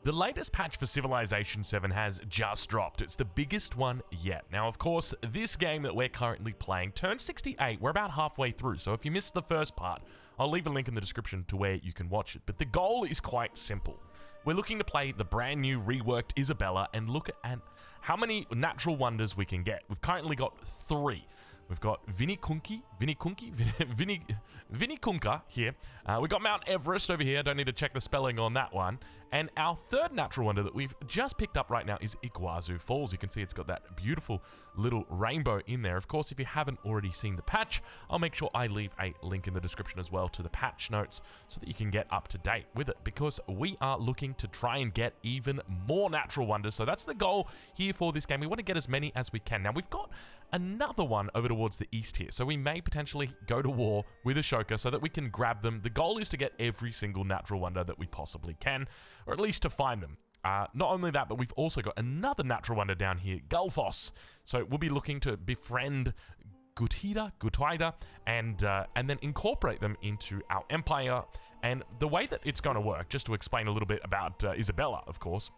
The latest patch for Civilization 7 has just dropped. It's the biggest one yet. Now, of course, this game that we're currently playing turned 68. We're about halfway through, so if you missed the first part, I'll leave a link in the description to where you can watch it. But the goal is quite simple. We're looking to play the brand new reworked Isabella and look at how many natural wonders we can get. We've currently got 3. We've got Vinikunka here. We've got Mount Everest over here. Don't need to check the spelling on that one. And our third natural wonder that we've just picked up right now is Iguazu Falls. You can see it's got that beautiful little rainbow in there. Of course, if you haven't already seen the patch, I'll make sure I leave a link in the description as well to the patch notes so that you can get up to date with it, because we are looking to try and get even more natural wonders. So that's the goal here for this game. We want to get as many as we can. Now, we've got another one over towards the east here, so we may potentially go to war with Ashoka so that we can grab them. The goal is to get every single natural wonder that we possibly can, or at least to find them. Not only that, but we've also got another natural wonder down here, Gulfos. So we'll be looking to befriend Gutida, and then incorporate them into our empire. And the way that it's going to work, just to explain a little bit about Isabella, of course,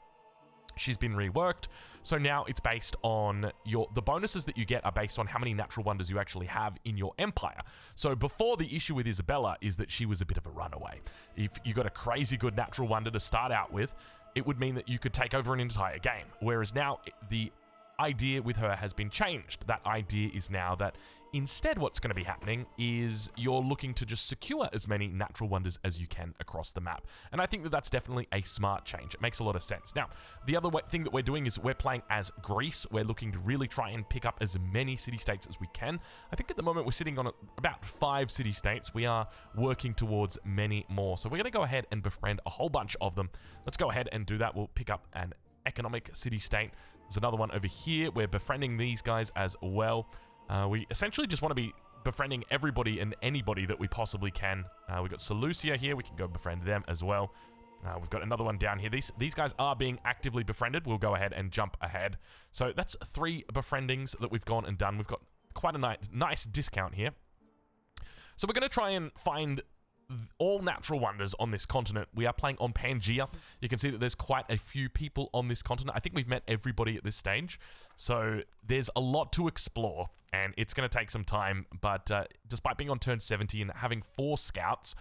she's been reworked, so now it's based on the bonuses that you get are based on how many natural wonders you actually have in your empire. So before, the issue with Isabella is that she was a bit of a runaway. If you got a crazy good natural wonder to start out with, it would mean that you could take over an entire game. Whereas now, the idea with her has been changed. That idea is now that instead what's going to be happening is you're looking to just secure as many natural wonders as you can across the map. And I think that that's definitely a smart change. It makes a lot of sense. Now, the other thing that we're doing is we're playing as Greece. We're looking to really try and pick up as many city-states as we can. I think at the moment we're sitting on about 5 city-states. We are working towards many more. So we're going to go ahead and befriend a whole bunch of them. Let's go ahead and do that. We'll pick up an economic city-state. There's another one over here. We're befriending these guys as well. We essentially just want to be befriending everybody and anybody that we possibly can. We've got Seleucia here. We can go befriend them as well. We've got another one down here. These guys are being actively befriended. We'll go ahead and jump ahead. So that's 3 befriendings that we've gone and done. We've got quite a nice discount here. So we're going to try and find all natural wonders on this continent. We are playing on Pangaea. You can see that there's quite a few people on this continent. I think we've met everybody at this stage. So there's a lot to explore, and it's going to take some time. But despite being on turn 70 and having 4 scouts,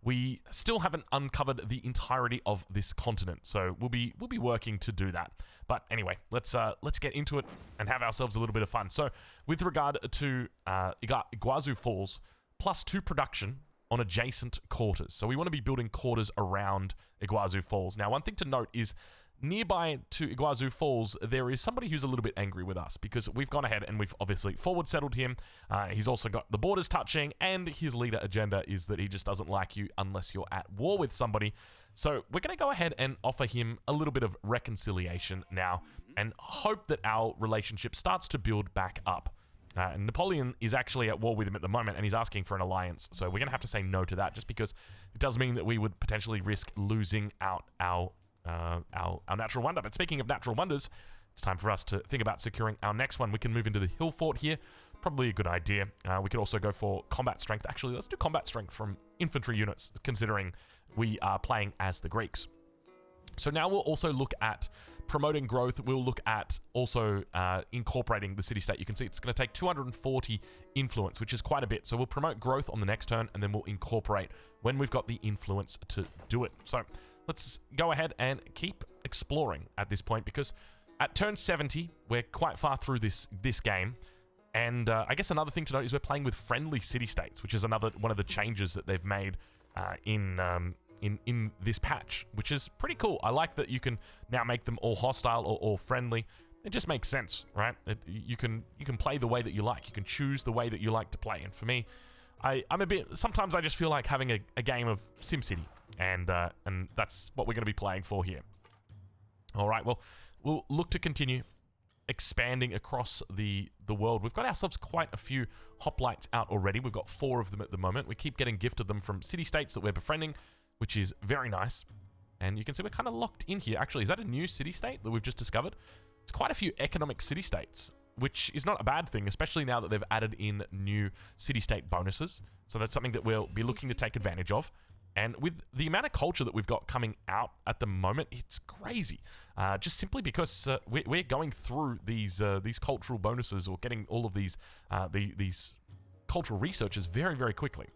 we still haven't uncovered the entirety of this continent. So we'll be working to do that. But anyway, let's get into it and have ourselves a little bit of fun. So with regard to Iguazu Falls, +2 production on adjacent quarters. So we want to be building quarters around Iguazu Falls. Now, one thing to note is nearby to Iguazu Falls, there is somebody who's a little bit angry with us because we've gone ahead and we've obviously forward settled him. He's also got the borders touching, and his leader agenda is that he just doesn't like you unless you're at war with somebody. So we're going to go ahead and offer him a little bit of reconciliation now and hope that our relationship starts to build back up. And Napoleon is actually at war with him at the moment, and he's asking for an alliance. So we're going to have to say no to that, just because it does mean that we would potentially risk losing out our natural wonder. But speaking of natural wonders, it's time for us to think about securing our next one. We can move into the hill fort here. Probably a good idea. We could also go for combat strength. Actually, let's do combat strength from infantry units, considering we are playing as the Greeks. So now we'll also look at promoting growth. We'll look at also incorporating the city-state. You can see it's going to take 240 influence, which is quite a bit. So we'll promote growth on the next turn, and then we'll incorporate when we've got the influence to do it. So let's go ahead and keep exploring at this point, because at turn 70, we're quite far through this game. And I guess another thing to note is we're playing with friendly city-states, which is another one of the changes that they've made in this patch, which is pretty cool. I like that you can now make them all hostile or friendly. It just makes sense, right? You can play the way that you like. You can choose the way that you like to play. And for me, I'm a bit... Sometimes I just feel like having a game of SimCity, and that's what we're going to be playing for here. All right, well, we'll look to continue expanding across the world. We've got ourselves quite a few hoplites out already. We've got 4 of them at the moment. We keep getting gifted them from city-states that we're befriending, which is very nice. And you can see we're kind of locked in here. Actually, is that a new city-state that we've just discovered? It's quite a few economic city-states, which is not a bad thing, especially now that they've added in new city-state bonuses. So that's something that we'll be looking to take advantage of. And with the amount of culture that we've got coming out at the moment, it's crazy. Just simply because we're going through these cultural bonuses or getting all of these cultural researches very, very quickly.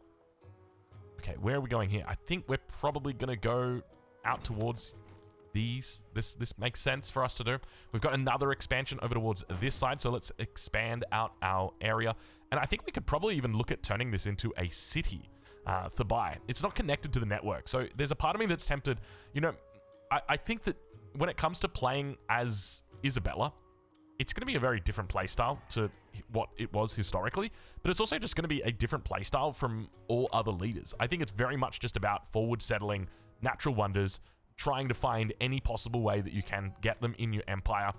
Okay, where are we going here? I think we're probably going to go out towards these. This makes sense for us to do. We've got another expansion over towards this side, so let's expand out our area. And I think we could probably even look at turning this into a city. Thabai. It's not connected to the network. So there's a part of me that's tempted. You know, I think that when it comes to playing as Isabella, it's going to be a very different playstyle to what it was historically, but it's also just going to be a different playstyle from all other leaders. I think it's very much just about forward settling natural wonders, trying to find any possible way that you can get them in your empire.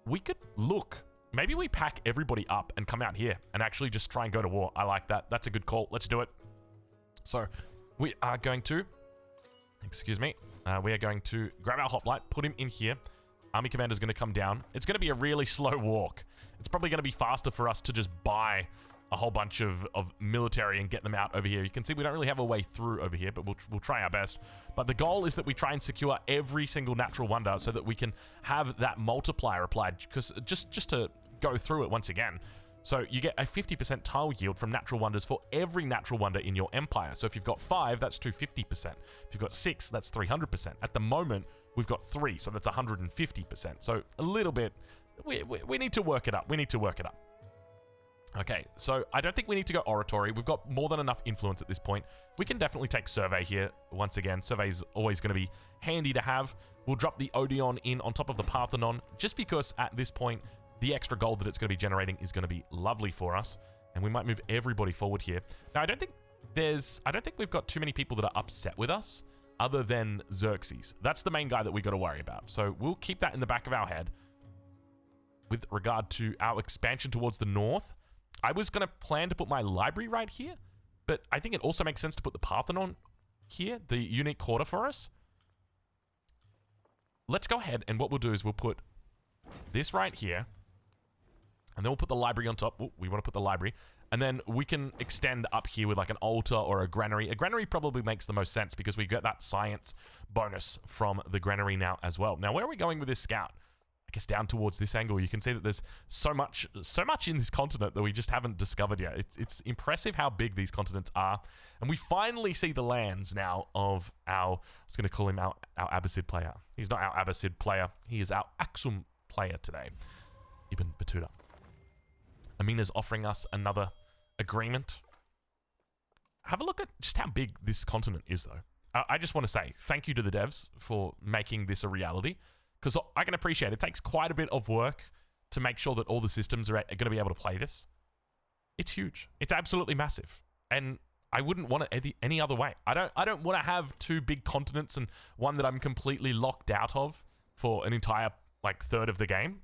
We could look, maybe we pack everybody up and come out here and actually just try and go to war. I like that. That's a good call. Let's do it. So we are going to, we are going to grab our hoplite, put him in here. Army commander's going to come down. It's going to be a really slow walk. It's probably going to be faster for us to just buy a whole bunch of military and get them out over here. You can see we don't really have a way through over here, but we'll try our best. But the goal is that we try and secure every single natural wonder so that we can have that multiplier applied, because just to go through it once again. So you get a 50% tile yield from natural wonders for every natural wonder in your empire. So if you've got 5, that's 250%. If you've got 6, that's 300%. At the moment, we've got 3, so that's 150%. So a little bit, we need to work it up. We need to work it up. Okay, so I don't think we need to go oratory. We've got more than enough influence at this point. We can definitely take survey here. Once again, survey is always going to be handy to have. We'll drop the Odeon in on top of the Parthenon, just because at this point, the extra gold that it's going to be generating is going to be lovely for us, and we might move everybody forward here. Now, I don't think we've got too many people that are upset with us, other than Xerxes. That's the main guy that we got to worry about. So we'll keep that in the back of our head. With regard to our expansion towards the north, I was going to plan to put my library right here, but I think it also makes sense to put the Parthenon here, the unique quarter for us. Let's go ahead, and what we'll do is we'll put this right here. And then we'll put the library on top. Ooh, we want to put the library. And then we can extend up here with like an altar or a granary. A granary probably makes the most sense because we get that science bonus from the granary now as well. Now, where are we going with this scout? I guess down towards this angle. You can see that there's so much in this continent that we just haven't discovered yet. It's impressive how big these continents are. And we finally see the lands now of our, I was going to call him our Abbasid player. He's not our Abbasid player. He is our Aksum player today. Ibn Battuta. Amina's offering us another agreement. Have a look at just how big this continent is, though. I just want to say thank you to the devs for making this a reality, because I can appreciate it takes quite a bit of work to make sure that all the systems are going to be able to play this. It's huge. It's absolutely massive, and I wouldn't want it any other way. I don't want to have 2 big continents and one that I'm completely locked out of for an entire like third of the game.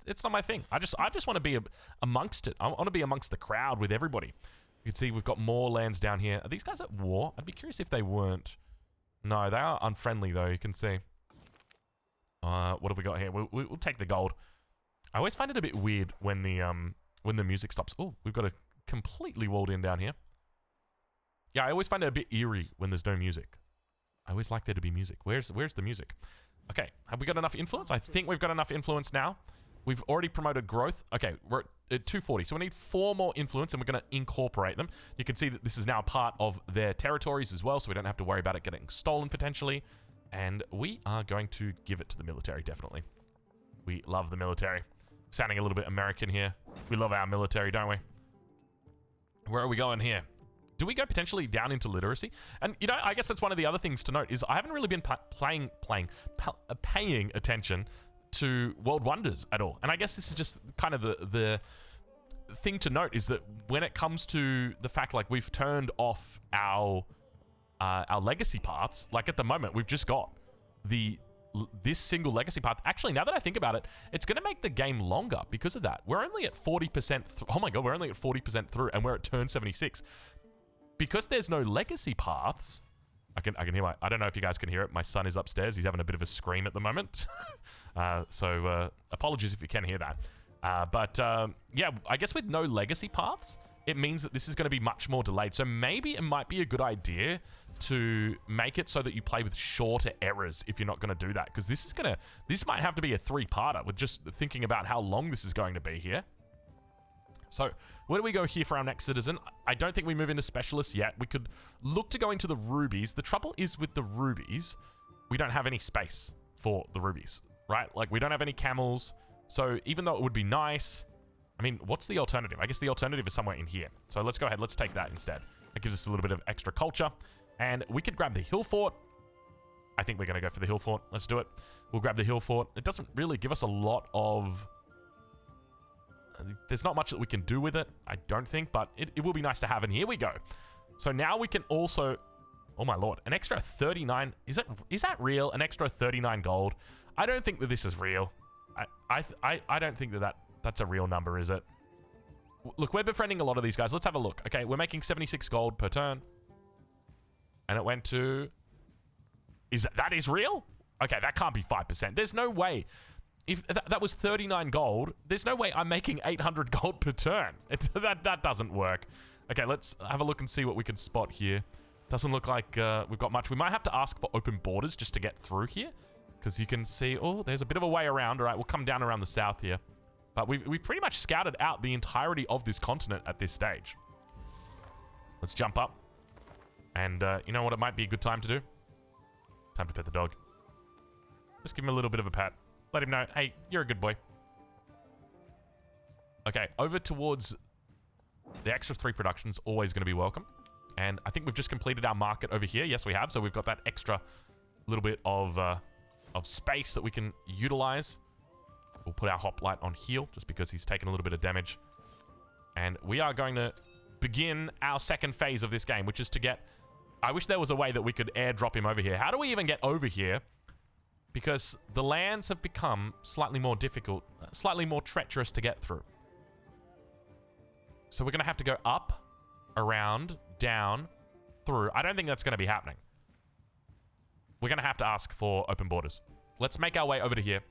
It's not my thing. I just want to be amongst it. I want to be amongst the crowd with everybody. You can see we've got more lands down here. Are these guys at war? I'd be curious if they weren't. No, they are unfriendly though. You can see. What have we got here? We'll take the gold. I always find it a bit weird when the music stops. Oh, we've got a completely walled in down here. Yeah, I always find it a bit eerie when there's no music. I always like there to be music. Where's the music? Okay, have we got enough influence? I think we've got enough influence now. We've already promoted growth. Okay, we're at 240, so we need 4 more influence, and we're going to incorporate them. You can see that this is now part of their territories as well, so we don't have to worry about it getting stolen potentially. And we are going to give it to the military, definitely. We love the military. Sounding a little bit American here. We love our military, don't we? Where are we going here? Do we go potentially down into literacy? And, you know, I guess that's one of the other things to note is I haven't really been paying attention to World Wonders at all. And I guess this is just kind of the thing to note is that when it comes to the fact, like, we've turned off our legacy paths, like at the moment, we've just got this single legacy path. Actually, now that I think about it, it's going to make the game longer because of that. We're only at 40%. Oh my God, we're only at 40% through and we're at turn 76. Because there's no legacy paths, I can hear I don't know if you guys can hear it. My son is upstairs. He's having a bit of a scream at the moment. So apologies if you can hear that. But yeah, I guess with no legacy paths, it means that this is going to be much more delayed. So maybe it might be a good idea to make it so that you play with shorter errors if you're not going to do that. Because this might have to be a 3-parter with just thinking about how long this is going to be here. So where do we go here for our next citizen? I don't think we move into specialists yet. We could look to go into the rubies. The trouble is with the rubies, we don't have any space for the rubies, right? Like, we don't have any camels. So even though it would be nice, I mean, what's the alternative? I guess the alternative is somewhere in here. So let's go ahead. Let's take that instead. That gives us a little bit of extra culture. And we could grab the hill fort. I think we're going to go for the hill fort. Let's do it. We'll grab the hill fort. It doesn't really give us a lot of... There's not much that we can do with it, I don't think, but it will be nice to have. And here we go. So now we can also... Oh my lord, an extra 39... Is that real? An extra 39 gold? I don't think that this is real. I don't think that's a real number, is it? Look, we're befriending a lot of these guys. Let's have a look. Okay, we're making 76 gold per turn. And it went to... That is real? Okay, that can't be 5%. There's no way. If that was 39 gold, there's no way I'm making 800 gold per turn. That doesn't work. Okay, let's have a look and see what we can spot here. Doesn't look like we've got much. We might have to ask for open borders just to get through here. Because you can see, oh, there's a bit of a way around. All right, we'll come down around the south here. But we've pretty much scouted out the entirety of this continent at this stage. Let's jump up. And you know what it might be a good time to do? Time to pet the dog. Just give him a little bit of a pat. Let him know, hey, you're a good boy. Okay, over towards the extra 3 productions, always going to be welcome. And I think we've just completed our market over here. Yes, we have. So we've got that extra little bit of space that we can utilize. We'll put our hoplite on heal just because he's taken a little bit of damage. And we are going to begin our second phase of this game, which is to get... I wish there was a way that we could airdrop him over here. How do we even get over here? Because the lands have become slightly more difficult, slightly more treacherous to get through. So we're going to have to go up, around, down, through. I don't think that's going to be happening. We're going to have to ask for open borders. Let's make our way over to here.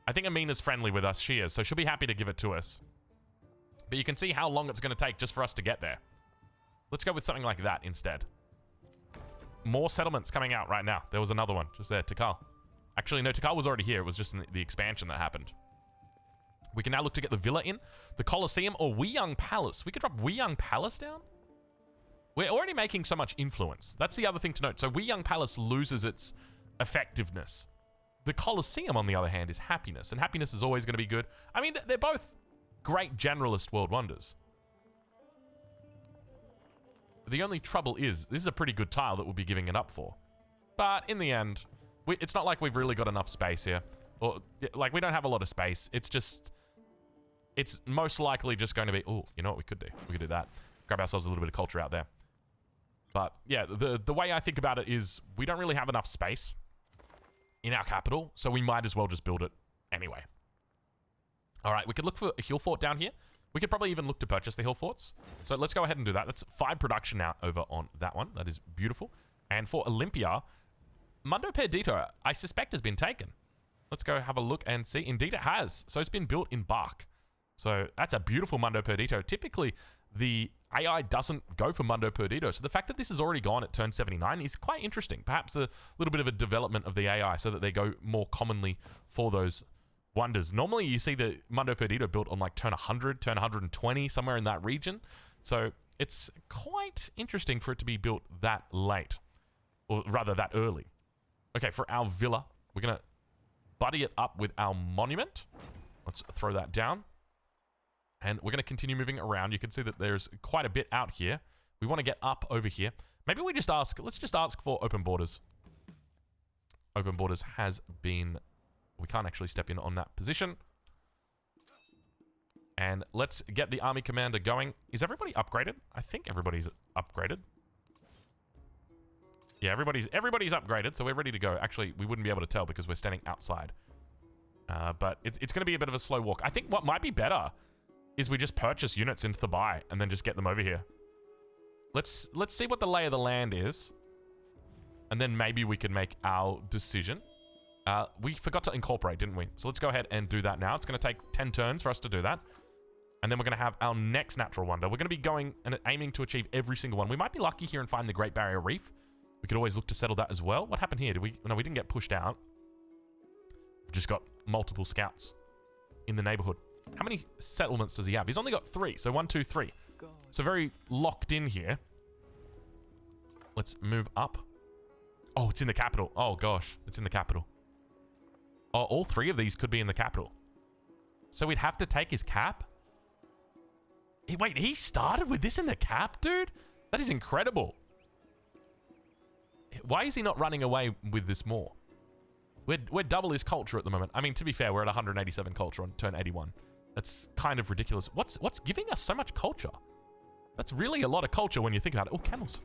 I think Amina's friendly with us. She is, so she'll be happy to give it to us. But you can see how long it's going to take just for us to get there. Let's go with something like that instead. More settlements coming out right now. There was another one just there, Tikal. Actually, no, Tikal was already here. It was just in the expansion that happened. We can now look to get the villa in, the Colosseum, or Wee Young Palace. We could drop Wee Young Palace down. We're already making so much influence. That's the other thing to note. So Wee Young Palace loses its effectiveness. The Colosseum, on the other hand, is happiness, and happiness is always going to be good. I mean, they're both great generalist world wonders. The only trouble is, this is a pretty good tile that we'll be giving it up for. But in the end... it's not like we've really got enough space here. Or, like, we don't have a lot of space. It's just... It's most likely just going to be... Oh, you know what we could do? We could do that. Grab ourselves a little bit of culture out there. But, yeah, the way I think about it is we don't really have enough space in our capital, so we might as well just build it anyway. All right, we could look for a hill fort down here. We could probably even look to purchase the hill forts. So let's go ahead and do that. That's 5 production now over on that one. That is beautiful. And for Olympia... Mundo Perdito, I suspect, has been taken. Let's go have a look and see. Indeed, it has. So it's been built in bark. So that's a beautiful Mundo Perdito. Typically, the AI doesn't go for Mundo Perdito. So the fact that this is already gone at turn 79 is quite interesting. Perhaps a little bit of a development of the AI so that they go more commonly for those wonders. Normally, you see the Mundo Perdito built on like turn 100, turn 120, somewhere in that region. So it's quite interesting for it to be built that late. Or rather, that early. Okay, for our villa, we're going to buddy it up with our monument. Let's throw that down. And we're going to continue moving around. You can see that there's quite a bit out here. We want to get up over here. Maybe we just ask, let's just ask for open borders. Open borders has been, we can't actually step in on that position. And let's get the army commander going. Is everybody upgraded? I think everybody's upgraded. Yeah, everybody's upgraded, so we're ready to go. Actually, we wouldn't be able to tell because we're standing outside. But it's going to be a bit of a slow walk. I think what might be better is we just purchase units into the buy and then just get them over here. Let's see what the lay of the land is. And then maybe we can make our decision. We forgot to incorporate, didn't we? So let's go ahead and do that now. It's going to take 10 turns for us to do that. And then we're going to have our next natural wonder. We're going to be going and aiming to achieve every single one. We might be lucky here and find the Great Barrier Reef. We could always look to settle that as well. What happened here? No, we didn't get pushed out. We've just got multiple scouts in the neighborhood. How many settlements does he have? He's only got 3. So 1, 2, 3. So very locked in here. Let's move up. Oh, it's in the capital. Oh, gosh. It's in the capital. Oh, all 3 of these could be in the capital. So we'd have to take his cap? Wait, he started with this in the cap, dude? That is incredible. Why is he not running away with this more? We're double his culture at the moment. I mean, to be fair, we're at 187 culture on turn 81. That's kind of ridiculous. What's giving us so much culture? That's really a lot of culture when you think about it. Oh, camels.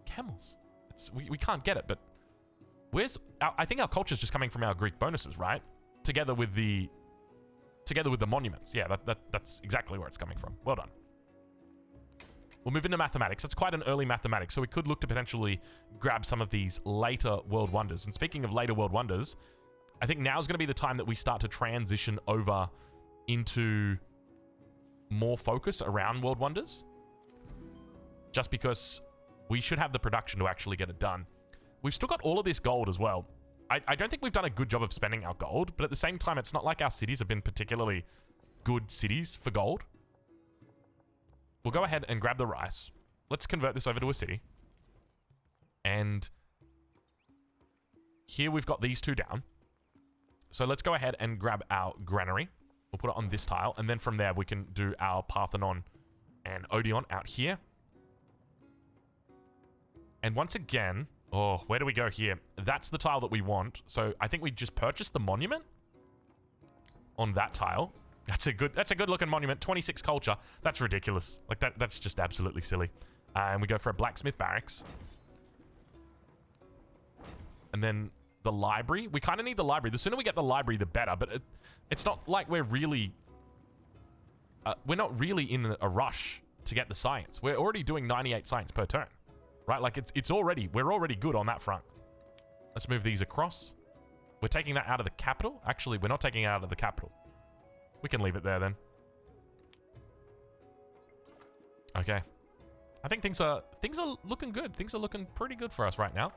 Camels. We can't get it, but I think our culture is just coming from our Greek bonuses, right? Together with the monuments. Yeah, that's exactly where it's coming from. Well done. We'll move into mathematics. That's quite an early mathematics, so we could look to potentially grab some of these later world wonders. And speaking of later world wonders, I think now's going to be the time that we start to transition over into more focus around world wonders. Just because we should have the production to actually get it done. We've still got all of this gold as well. I don't think we've done a good job of spending our gold, but at the same time, it's not like our cities have been particularly good cities for gold. We'll go ahead and grab the rice. Let's convert this over to a city. And here we've got these 2 down. So let's go ahead and grab our granary. We'll put it on this tile. And then from there, we can do our Parthenon and Odeon out here. And once again, oh, where do we go here? That's the tile that we want. So I think we just purchased the monument on that tile. That's a good looking monument. 26 culture. That's ridiculous. Like that's just absolutely silly. And we go for a blacksmith barracks. And then the library. We kind of need the library. The sooner we get the library, the better. But it's not like we're not really in a rush to get the science. We're already doing 98 science per turn. Right? Like we're already good on that front. Let's move these across. We're taking that out of the capital. Actually, we're not taking it out of the capital. We can leave it there then. Okay. I think things are looking good. Things are looking pretty good for us right now.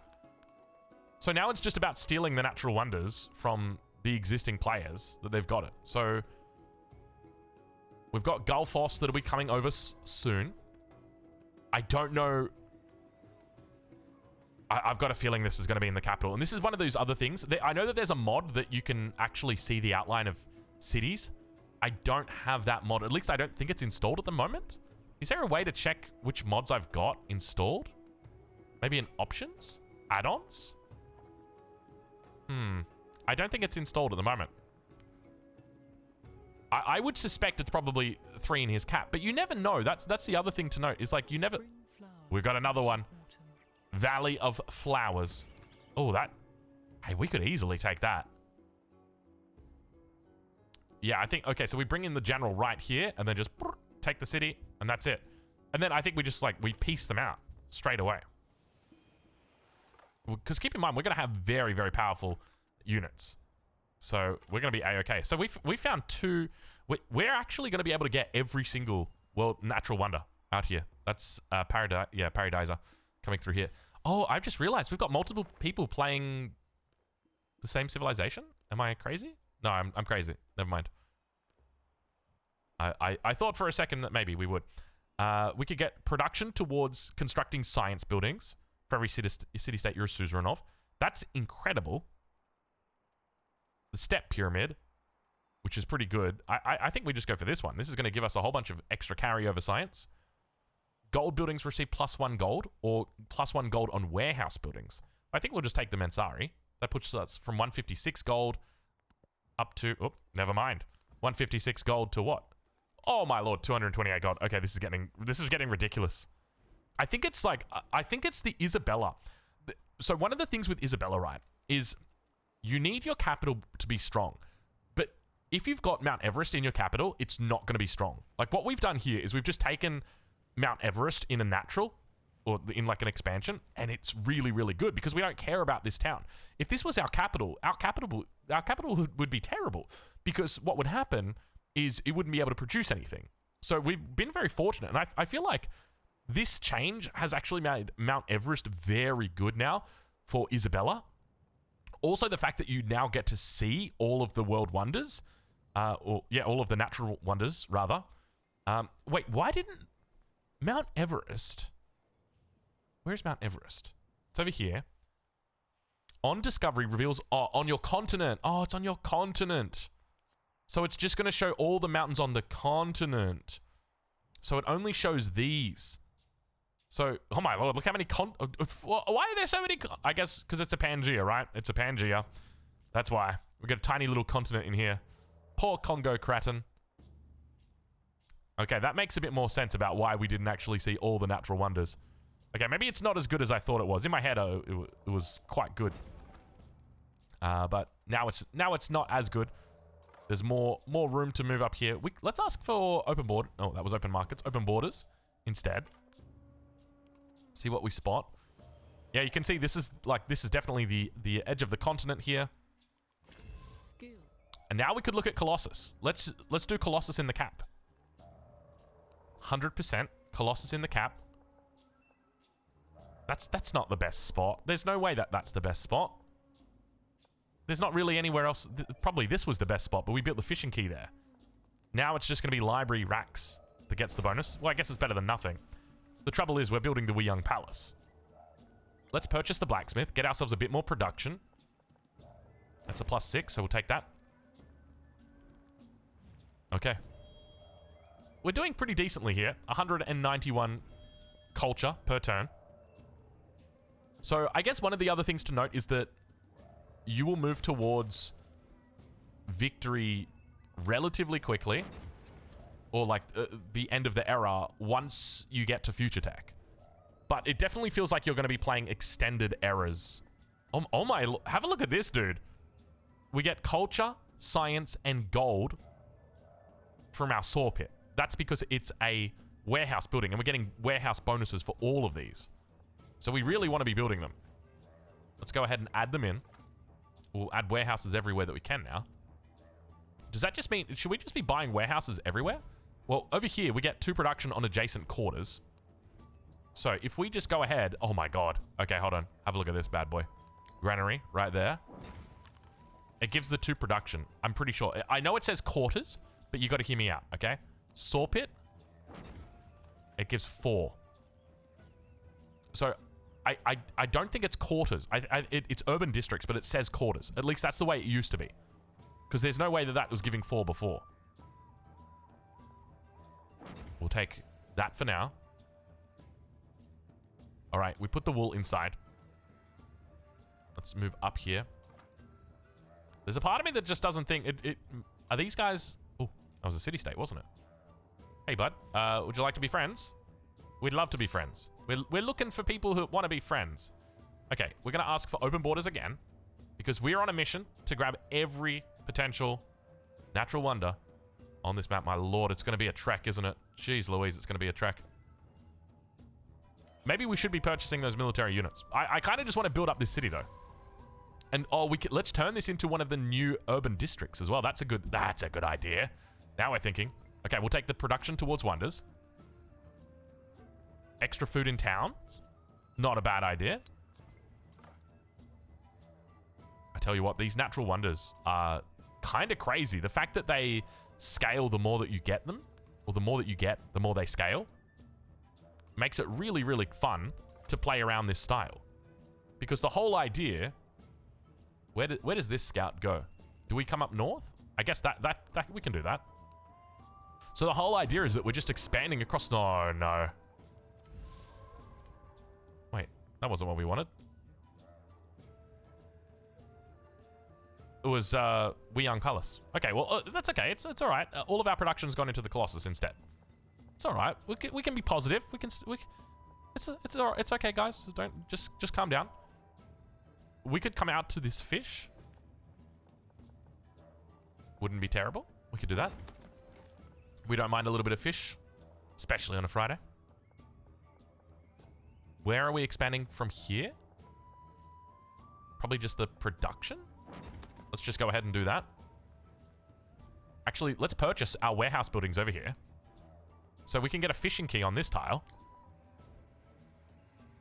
So now it's just about stealing the natural wonders from the existing players that they've got it. So we've got Gulfos that'll be coming over soon. I don't know. I've got a feeling this is going to be in the capital. And this is one of those other things. I know that there's a mod that you can actually see the outline of cities. I don't have that mod. At least I don't think it's installed at the moment. Is there a way to check which mods I've got installed? Maybe in options? Add-ons? I don't think it's installed at the moment. I would suspect it's probably 3 in his cap, but you never know. That's the other thing to note. Is like you never... We've got another one. Valley of Flowers. Oh, that... Hey, we could easily take that. Yeah, I think... Okay, so we bring in the general right here, and then just take the city, and that's it. And then I think we just, like, we piece them out straight away. Because keep in mind, we're going to have very, very powerful units. So we're going to be A-okay. So we found 2... We're actually going to be able to get every single world natural wonder out here. That's Paradiser coming through here. Oh, I've just realized we've got multiple people playing the same civilization. Am I crazy? No, I'm crazy. Never mind. I thought for a second that maybe we would. We could get production towards constructing science buildings for every city-state you're a suzerain of. That's incredible. The step pyramid, which is pretty good. I think we just go for this one. This is going to give us a whole bunch of extra carryover science. Gold buildings receive +1 gold or +1 gold on warehouse buildings. I think we'll just take the Mensari. That puts us from 156 gold up to... Oh, never mind. 156 gold to what? Oh my lord, 228 gold. Okay, this is getting ridiculous. I think it's the Isabella. So one of the things with Isabella, right, is you need your capital to be strong. But if you've got Mount Everest in your capital, it's not going to be strong. Like what we've done here is we've just taken Mount Everest in a natural or in like an expansion, and it's really, really good because we don't care about this town. If this was our capital would be terrible because what would happen is it wouldn't be able to produce anything. So we've been very fortunate, and I feel like this change has actually made Mount Everest very good now for Isabella. Also, the fact that you now get to see all of the world wonders, all of the natural wonders, rather. Wait, why didn't Mount Everest... Where's Mount Everest? It's over here. On Discovery reveals... Oh, on your continent. Oh, it's on your continent. So it's just going to show all the mountains on the continent. So it only shows these. So, oh my lord, look how many why are there so many... I guess because it's a Pangea, right? It's a Pangea. That's why. We've got a tiny little continent in here. Poor Congo Kraton. Okay, that makes a bit more sense about why we didn't actually see all the natural wonders. Okay, maybe it's not as good as I thought it was. In my head, it was quite good. But now it's not as good. There's more room to move up here. Let's ask for open board. Oh, that was open markets. Open borders instead. See what we spot. Yeah, you can see this is definitely the edge of the continent here. Skill. And now we could look at Colossus. Let's do Colossus in the cap. 100% Colossus in the cap. That's not the best spot. There's no way that's the best spot. There's not really anywhere else. Probably this was the best spot, but we built the fishing key there. Now it's just going to be library racks that gets the bonus. Well, I guess it's better than nothing. The trouble is we're building the Wee Young Palace. Let's purchase the blacksmith, get ourselves a bit more production. That's a +6, so we'll take that. Okay. We're doing pretty decently here. 191 culture per turn. So I guess one of the other things to note is that you will move towards victory relatively quickly, or like the end of the era once you get to future tech. But it definitely feels like you're going to be playing extended eras. Oh my, have a look at this, dude. We get culture, science, and gold from our saw pit. That's because it's a warehouse building, and we're getting warehouse bonuses for all of these. So we really want to be building them. Let's go ahead and add them in. We'll add warehouses everywhere that we can now. Does that just mean... Should we just be buying warehouses everywhere? Well, over here, we get 2 production on adjacent quarters. So if we just go ahead... Oh my god. Okay, hold on. Have a look at this bad boy. Granary, right there. It gives the 2 production. I'm pretty sure. I know it says quarters, but you got to hear me out, okay? Saw pit. It gives 4. So... I don't think it's quarters. It's urban districts, but it says quarters. At least that's the way it used to be. Because there's no way that was giving 4 before. We'll take that for now. All right, we put the wool inside. Let's move up here. There's a part of me that just doesn't think... Are these guys... Oh, that was a city-state, wasn't it? Hey, bud. Would you like to be friends? We'd love to be friends. We're looking for people who want to be friends. Okay, we're going to ask for open borders again. Because we're on a mission to grab every potential natural wonder on this map. My lord, it's going to be a trek, isn't it? Jeez Louise, it's going to be a trek. Maybe we should be purchasing those military units. I kind of just want to build up this city, though. And, let's turn this into one of the new urban districts as well. That's a good idea. Now we're thinking. Okay, we'll take the production towards wonders. Extra food in town. Not a bad idea. I tell you what, these natural wonders are kind of crazy. The fact that they scale the more that you get them, or the more that you get, the more they scale, makes it really, really fun to play around this style. Because the whole idea... Where does this scout go? Do we come up north? I guess that we can do that. So the whole idea is that we're just expanding across... Oh, no. Wait, that wasn't what we wanted. It was Wee Young Palace. Okay, well, that's okay. It's all right. All of our production's gone into the Colossus instead. It's all right. We can be positive. It's okay, guys. Don't just calm down. We could come out to this fish. Wouldn't be terrible. We could do that. We don't mind a little bit of fish, especially on a Friday. Where are we expanding from here? Probably just the production. Let's just go ahead and do that. Actually, let's purchase our warehouse buildings over here. So we can get a fishing key on this tile.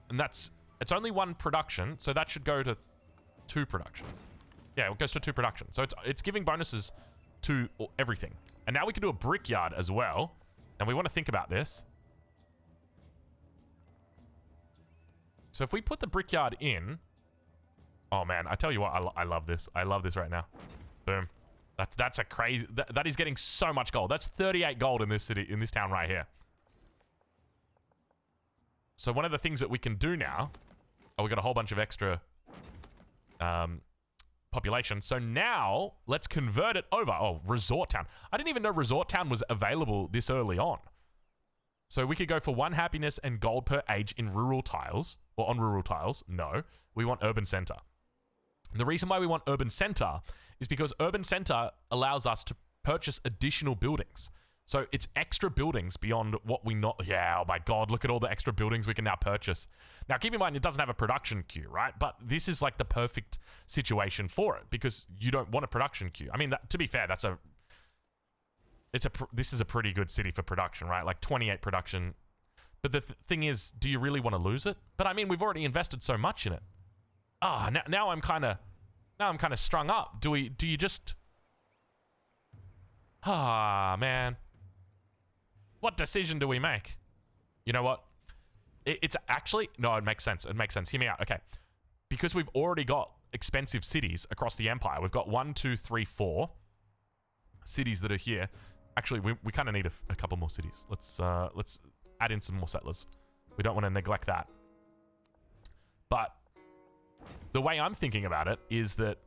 And it's only 1 production, so that should go to 2 production. Yeah, it goes to 2 production. So it's giving bonuses to everything. And now we can do a brickyard as well. And we want to think about this. So if we put the brickyard in... Oh, man, I tell you what, I love this. I love this right now. Boom. That's a crazy... That is getting so much gold. That's 38 gold in this city, in this town right here. So one of the things that we can do now... Oh, we got a whole bunch of extra population. So now, let's convert it over. Oh, Resort Town. I didn't even know Resort Town was available this early on. So we could go for 1 happiness and gold per age in rural tiles. Or on rural tiles. No. We want Urban Center. And the reason why we want Urban Center is because Urban Center allows us to purchase additional buildings. So it's extra buildings beyond what we not... Yeah, oh my god, look at all the extra buildings we can now purchase. Now, keep in mind, it doesn't have a production queue, right? But this is like the perfect situation for it because you don't want a production queue. I mean, to be fair, this is a pretty good city for production, right? Like 28 production. But the thing is, do you really want to lose it? But I mean, we've already invested so much in it. Now I'm kind of strung up. Do you just... man. What decision do we make? You know what? It's actually... No, it makes sense. It makes sense. Hear me out. Okay. Because we've already got expensive cities across the empire. We've got 1, 2, 3, 4 cities that are here. Actually, we kind of need a couple more cities. Let's add in some more settlers. We don't want to neglect that. But the way I'm thinking about it is that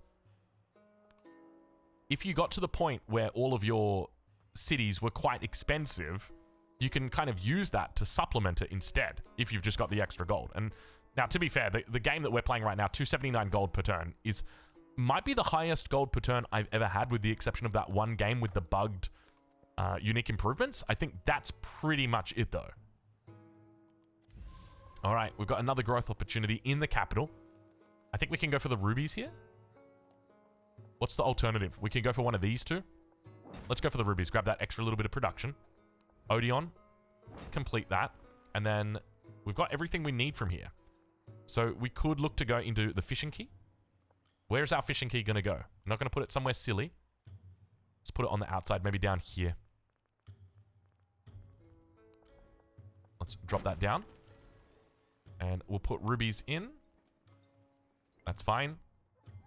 if you got to the point where all of your cities were quite expensive, you can kind of use that to supplement it instead if you've just got the extra gold. And now, to be fair, the game that we're playing right now, 279 gold per turn, might be the highest gold per turn I've ever had, with the exception of that one game with the bugged unique improvements. I think that's pretty much it, though. All right, we've got another growth opportunity in the capital. I think we can go for the rubies here. What's the alternative? We can go for one of these two. Let's go for the rubies. Grab that extra little bit of production. Odeon. Complete that. And then we've got everything we need from here. So we could look to go into the fishing key. Where's our fishing key going to go? I'm not going to put it somewhere silly. Let's put it on the outside, maybe down here. Let's drop that down. And we'll put rubies in. That's fine.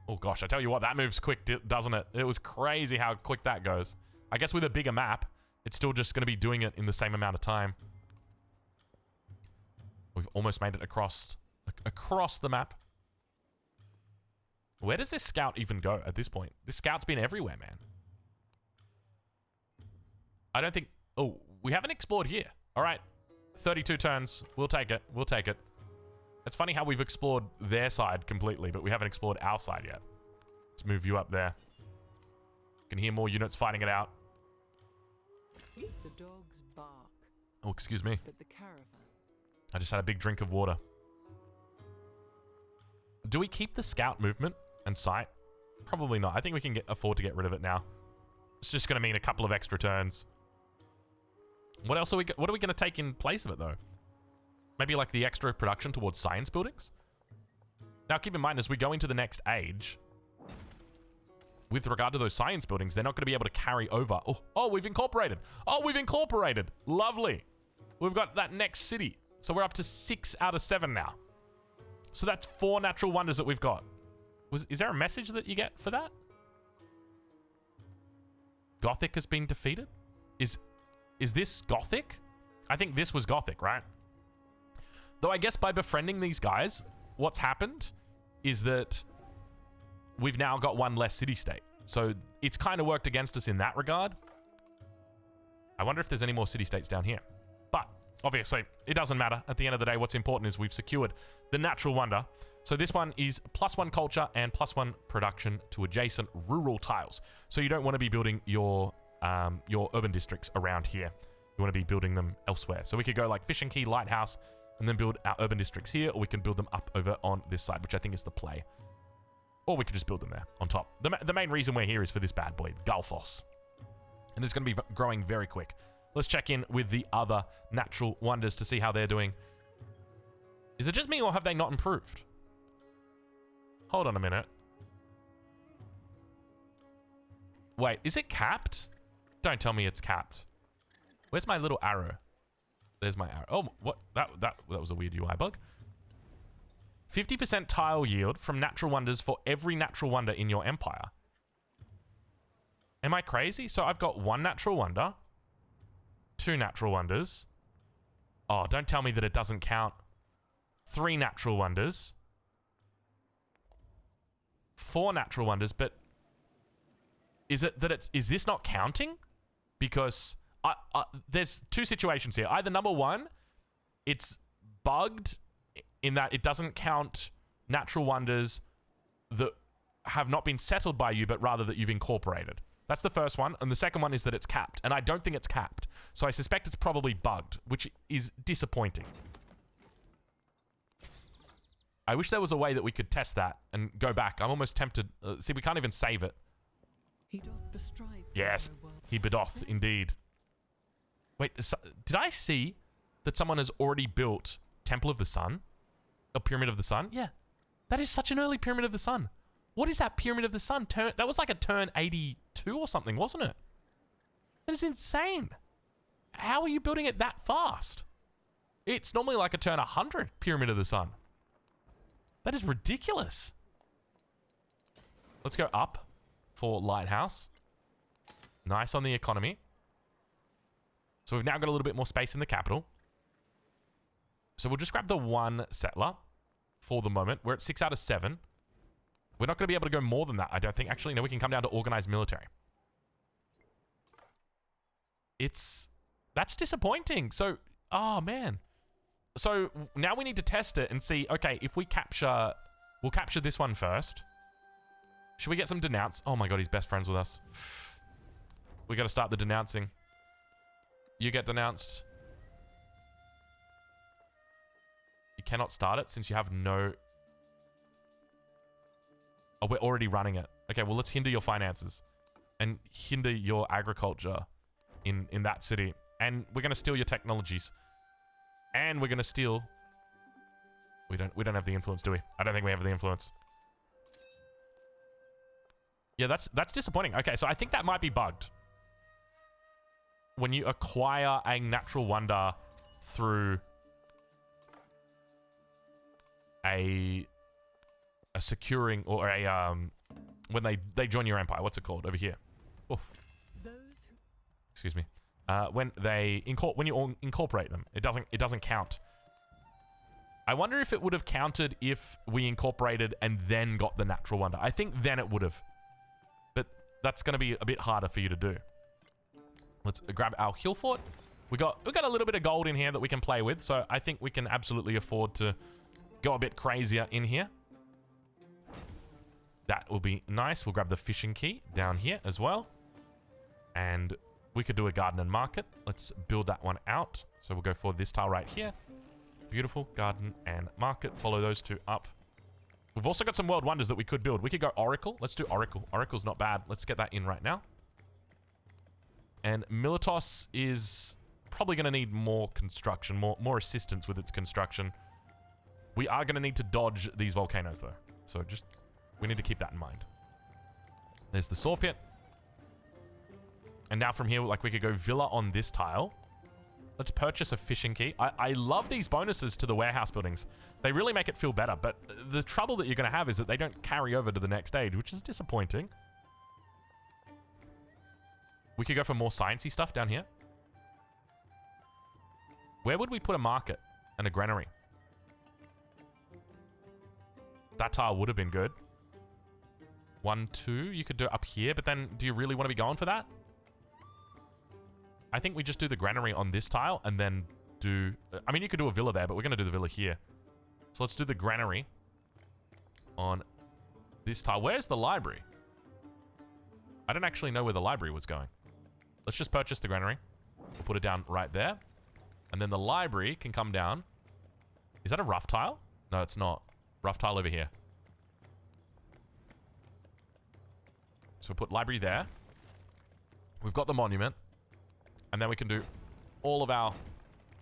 Oh gosh, I tell you what, that moves quick, doesn't it? It was crazy how quick that goes. I guess with a bigger map, it's still just going to be doing it in the same amount of time. We've almost made it across the map. Where does this scout even go at this point? This scout's been everywhere, man. I don't think... Oh, we haven't explored here. All right. 32 turns. We'll take it. We'll take it. It's funny how we've explored their side completely, but we haven't explored our side yet. Let's move you up there. Can hear more units fighting it out. The dogs bark. Oh, excuse me. But the caravan. I just had a big drink of water. Do we keep the scout movement and sight? Probably not. I think we can afford to get rid of it now. It's just going to mean a couple of extra turns. What else are we... What are we going to take in place of it, though? Maybe like the extra production towards science buildings? Now, keep in mind, as we go into the next age, with regard to those science buildings, they're not going to be able to carry over. Oh, we've incorporated. Oh, we've incorporated. Lovely. We've got that next city. So we're up to 6 out of 7 now. So that's 4 natural wonders that we've got. Is there a message that you get for that? Gothic has been defeated? Is this Gothic? I think this was Gothic, right? Though I guess by befriending these guys, what's happened is that we've now got 1 less city-state. So it's kind of worked against us in that regard. I wonder if there's any more city-states down here. But obviously, it doesn't matter. At the end of the day, what's important is we've secured the natural wonder. So this one is +1 culture and +1 production to adjacent rural tiles. So you don't want to be building your urban districts around here. You want to be building them elsewhere. So we could go like Fishing Key, Lighthouse, and then build our urban districts here, or we can build them up over on this side, which I think is the play. Or we could just build them there on top. The main reason we're here is for this bad boy, Galfos. And it's going to be growing very quick. Let's check in with the other natural wonders to see how they're doing. Is it just me or have they not improved? Hold on a minute. Wait, is it capped? Don't tell me it's capped. Where's my little arrow? There's my arrow. Oh, what? That was a weird UI bug. 50% tile yield from natural wonders for every natural wonder in your empire. Am I crazy? So I've got 1 natural wonder, 2 natural wonders. Oh, don't tell me that it doesn't count. 3 natural wonders, 4 natural wonders, but is it that is this not counting? Because there's 2 situations here. Either number 1, it's bugged in that it doesn't count natural wonders that have not been settled by you, but rather that you've incorporated. That's the first one. And the second one is that it's capped. And I don't think it's capped. So I suspect it's probably bugged, which is disappointing. I wish there was a way that we could test that and go back. I'm almost tempted. See, we can't even save it. He doth bestride Yes, the world. he bedoth indeed. Wait, did I see that someone has already built Temple of the Sun? A Pyramid of the Sun? Yeah. That is such an early Pyramid of the Sun. What is that Pyramid of the Sun? That was like a turn 82 or something, wasn't it? That is insane. How are you building it that fast? It's normally like a turn 100 Pyramid of the Sun. That is ridiculous. Let's go up for Lighthouse. Nice on the economy. So we've now got a little bit more space in the capital. So we'll just grab the 1 settler for the moment. We're at 6 out of 7. We're not going to be able to go more than that, I don't think. Actually, no, we can come down to organized military. That's disappointing. So, oh man. So now we need to test it and see, okay, if we'll capture this one first. Should we get some denounce? Oh my god, he's best friends with us. We got to start the denouncing. You get denounced. You cannot start it since you have no... Oh, we're already running it. Okay, well, let's hinder your finances and hinder your agriculture in that city. And we're going to steal your technologies. And we're going to steal... We don't have the influence, do we? I don't think we have the influence. Yeah, that's disappointing. Okay, so I think that might be bugged. When you acquire a natural wonder through a securing or a when they join your empire. What's it called over here? Oof. Excuse me. When you incorporate them, it doesn't count. I wonder if it would have counted if we incorporated and then got the natural wonder. I think then it would have, but that's going to be a bit harder for you to do. Let's grab our hill fort. We got a little bit of gold in here that we can play with, so I think we can absolutely afford to go a bit crazier in here. That will be nice. We'll grab the fishing key down here as well. And we could do a garden and market. Let's build that one out. So we'll go for this tile right here. Beautiful. Garden and market. Follow those 2 up. We've also got some world wonders that we could build. We could go Oracle. Let's do Oracle. Oracle's not bad. Let's get that in right now. And Militos is probably going to need more construction, more assistance with its construction. We are going to need to dodge these volcanoes, though. So we need to keep that in mind. There's the saw pit. And now from here, like, we could go villa on this tile. Let's purchase a fishing key. I love these bonuses to the warehouse buildings. They really make it feel better. But the trouble that you're going to have is that they don't carry over to the next stage, which is disappointing. We could go for more sciencey stuff down here. Where would we put a market and a granary? That tile would have been good. 1, 2, you could do it up here, but then do you really want to be going for that? I think we just do the granary on this tile and then do... I mean, you could do a villa there, but we're going to do the villa here. So let's do the granary on this tile. Where's the library? I don't actually know where the library was going. Let's just purchase the granary. We'll put it down right there. And then the library can come down. Is that a rough tile? No, it's not. Rough tile over here. So we'll put library there. We've got the monument. And then we can do all of our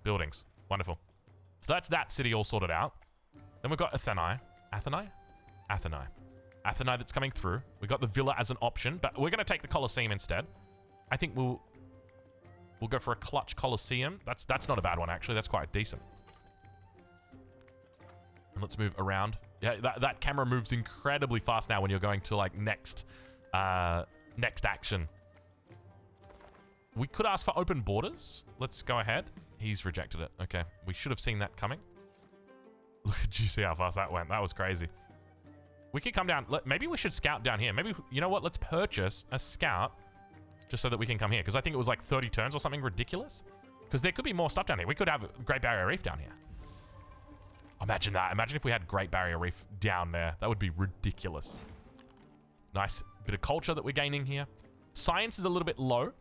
buildings. Wonderful. So that's that city all sorted out. Then we've got Atheni. Atheni? Atheni. Atheni that's coming through. We got the villa as an option, but we're going to take the Colosseum instead. I think we'll go for a clutch Colosseum. That's not a bad one, actually. That's quite decent. And let's move around. Yeah, that camera moves incredibly fast now when you're going to, like, next action. We could ask for open borders. Let's go ahead. He's rejected it. Okay. We should have seen that coming. Look, did you see how fast that went? That was crazy. We could come down. Maybe we should scout down here. Maybe, you know what? Let's purchase a scout just so that we can come here. Because I think it was like 30 turns or something ridiculous. Because there could be more stuff down here. We could have Great Barrier Reef down here. Imagine that. Imagine if we had Great Barrier Reef down there. That would be ridiculous. Nice bit of culture that we're gaining here. Science is a little bit low.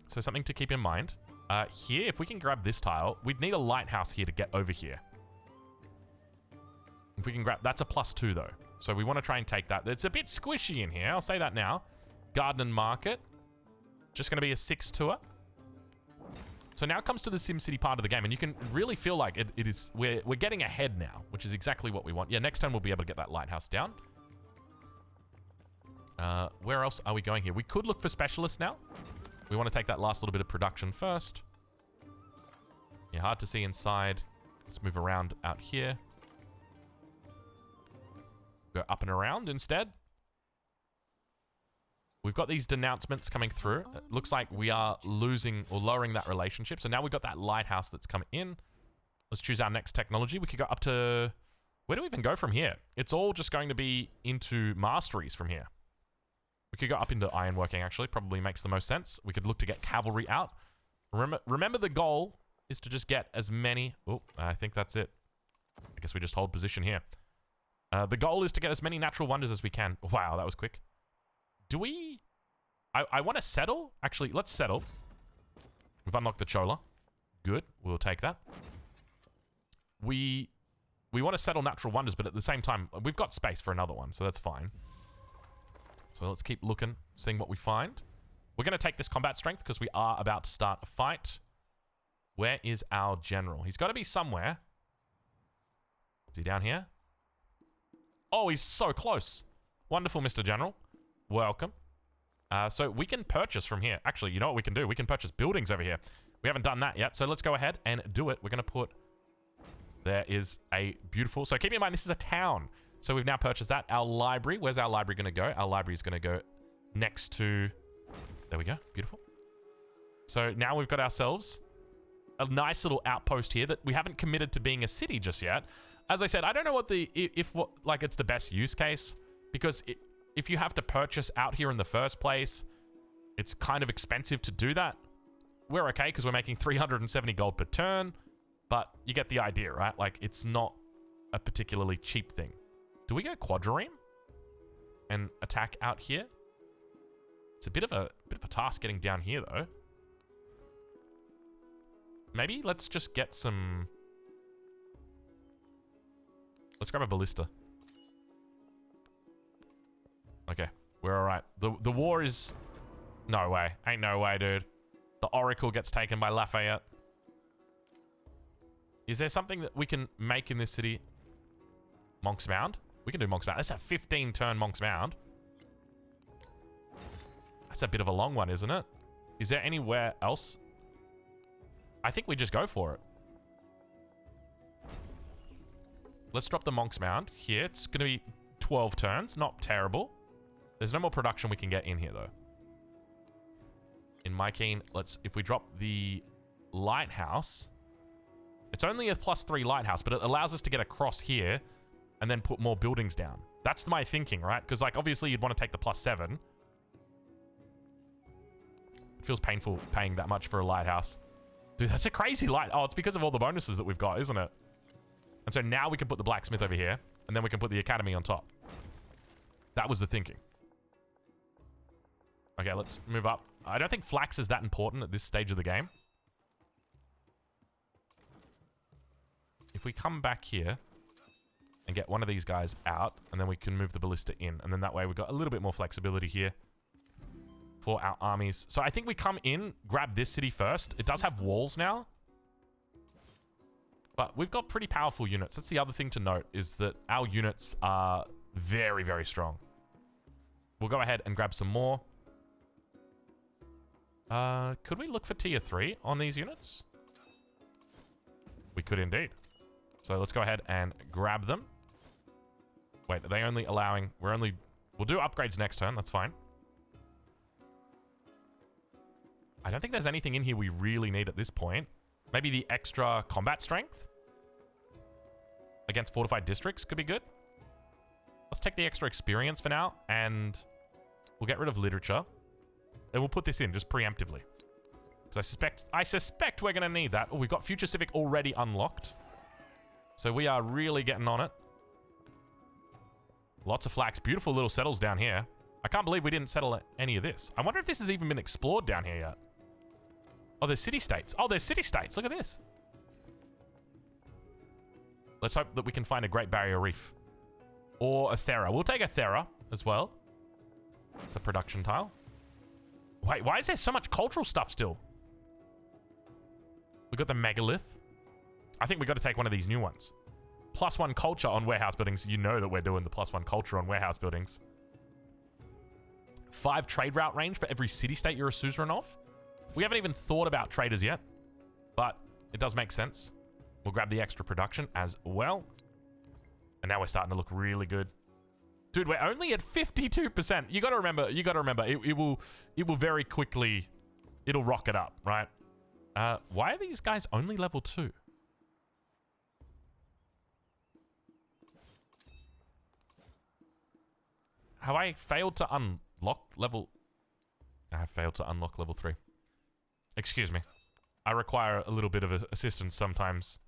So something to keep in mind. Here, if we can grab this tile, we'd need a lighthouse here to get over here. If we can grab... That's a +2, though. So we want to try and take that. It's a bit squishy in here. I'll say that now. Garden and Market. Just going to be a 6 tour. So now it comes to the SimCity part of the game, and you can really feel like it is... We're getting ahead now, which is exactly what we want. Yeah, next time we'll be able to get that lighthouse down. Where else are we going here? We could look for specialists now. We want to take that last little bit of production first. Yeah, hard to see inside. Let's move around out here. Go up and around instead. We've got these denouncements coming through. It looks like we are losing or lowering that relationship. So now we've got that lighthouse that's come in. Let's choose our next technology. We could go up to... Where do we even go from here? It's all just going to be into masteries from here. We could go up into ironworking, actually. Probably makes the most sense. We could look to get cavalry out. Remember the goal is to just get as many... Oh, I think that's it. I guess we just hold position here. The goal is to get as many natural wonders as we can. Wow, that was quick. Do we... I want to settle. Actually, let's settle. We've unlocked the Chola. Good. We'll take that. We want to settle natural wonders, but at the same time, we've got space for another one, so that's fine. So let's keep looking, seeing what we find. We're going to take this combat strength because we are about to start a fight. Where is our general? He's got to be somewhere. Is he down here? Oh, he's so close. Wonderful, Mr. General. Welcome. So we can purchase from here. Actually, you know what we can do? We can purchase buildings over here. We haven't done that yet, so let's go ahead and do it. We're going to put... There is a beautiful... So keep in mind, this is a town. So we've now purchased that. Our library. Where's our library going to go? Our library is going to go next to... There we go. Beautiful. So now we've got ourselves a nice little outpost here that we haven't committed to being a city just yet. As I said, I don't know what the... like, it's the best use case. Because if you have to purchase out here in the first place, it's kind of expensive to do that. We're okay because we're making 370 gold per turn. But you get the idea, right? Like, it's not a particularly cheap thing. Do we go quadrireme and attack out here? It's a bit of a task getting down here, though. Maybe let's just get some... Let's grab a ballista. Okay, we're all right. The war is... No way. Ain't no way, dude. The Oracle gets taken by Lafayette. Is there something that we can make in this city? Monk's Mound? We can do Monk's Mound. That's a 15-turn Monk's Mound. That's a bit of a long one, isn't it? Is there anywhere else? I think we just go for it. Let's drop the Monk's Mound here. It's going to be 12 turns. Not terrible. There's no more production we can get in here, though. In my keen, if we drop the lighthouse... It's only a +3 lighthouse, but it allows us to get across here and then put more buildings down. That's my thinking, right? Because, like, obviously you'd want to take the +7. It feels painful paying that much for a lighthouse. Dude, that's a crazy light. Oh, it's because of all the bonuses that we've got, isn't it? And so now we can put the blacksmith over here, and then we can put the academy on top. That was the thinking. Okay, let's move up. I don't think flax is that important at this stage of the game. If we come back here and get one of these guys out, and then we can move the ballista in, and then that way we've got a little bit more flexibility here for our armies. So I think we come in, grab this city first. It does have walls now. But we've got pretty powerful units. That's the other thing to note, is that our units are very, very strong. We'll go ahead and grab some more. Could we look for tier 3 on these units? We could indeed. So let's go ahead and grab them. Wait, are they only allowing... We'll do upgrades next turn. That's fine. I don't think there's anything in here we really need at this point. Maybe the extra combat strength against fortified districts could be good. Let's take the extra experience for now, and we'll get rid of literature. And we'll put this in just preemptively. Because I suspect we're going to need that. Oh, we've got Future Civic already unlocked. So we are really getting on it. Lots of flax. Beautiful little settles down here. I can't believe we didn't settle any of this. I wonder if this has even been explored down here yet. Oh, there's city-states. Oh, there's city-states. Look at this. Let's hope that we can find a Great Barrier Reef. Or a Thera. We'll take a Thera as well. It's a production tile. Wait, why is there so much cultural stuff still? We got the megalith. I think we got to take one of these new ones. +1 culture on warehouse buildings. You know that we're doing the +1 culture on warehouse buildings. 5 trade route range for every city-state you're a suzerain of. We haven't even thought about traders yet, but it does make sense. We'll grab the extra production as well. And now we're starting to look really good. Dude, we're only at 52%. You got to remember, it will very quickly, it'll rocket up, right? Why are these guys only level 2? Have I failed to unlock level... I have failed to unlock level 3. Excuse me. I require a little bit of assistance sometimes.